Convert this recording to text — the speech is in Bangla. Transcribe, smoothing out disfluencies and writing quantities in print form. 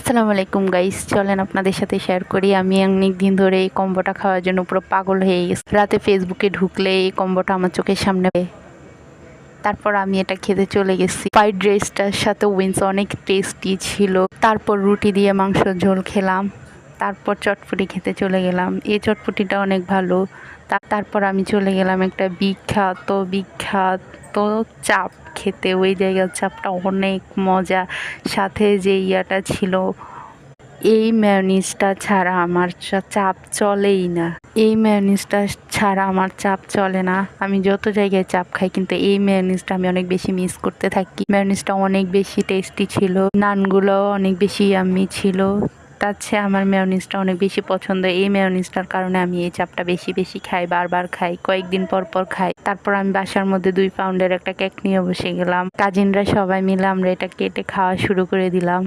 আসসালামু আলাইকুম গাইস, চলেন আপনাদের সাথে শেয়ার করি। আমি অনেক দিন ধরে এই কম্বোটা খাওয়ার জন্য পুরো পাগল হয়ে গেছি। রাতে ফেসবুকে ঢুকলে এই কম্বোটা আমার চোখের সামনে, তারপর আমি এটা খেতে চলে গেছি। ফ্রাইড রাইসটার সাথে উইংস অনেক টেস্টি ছিল। তারপর রুটি দিয়ে মাংসর ঝোল খেলাম, তারপর চটপটি খেতে চলে গেলাম। এই চটপটিটা অনেক ভালো। তারপর আমি চলে গেলাম একটা বিখ্যাত চাপ খেতে। ওই জায়গার চাপটা অনেক মজা, সাথে যে ইয়াটা ছিল, এই মেয়োনিজটা ছাড়া আমার চাপ চলেই না। এই মেয়োনিজটা ছাড়া আমার চাপ চলে না। আমি যত জায়গায় চাপ খাই, কিন্তু এই মেয়োনিজটা আমি অনেক বেশি মিস করতে থাকি। মেয়োনিজটা অনেক বেশি টেস্টি ছিল, নানগুলো অনেক বেশি ইয়াম্মি ছিল। তার চেয়ে আমার মেয়োনিজটা অনেক বেশি পছন্দ। এই মেয়োনিজটার কারণে আমি এই চাপটা বেশি খাই, বারবার খাই, কয়েকদিন পর খাই। তারপর আমি বাসার মধ্যে 2 পাউন্ডের একটা কেক নিয়ে বসে গেলাম। কাজিনরা সবাই মিলে আমরা এটা কেটে খাওয়া শুরু করে দিলাম।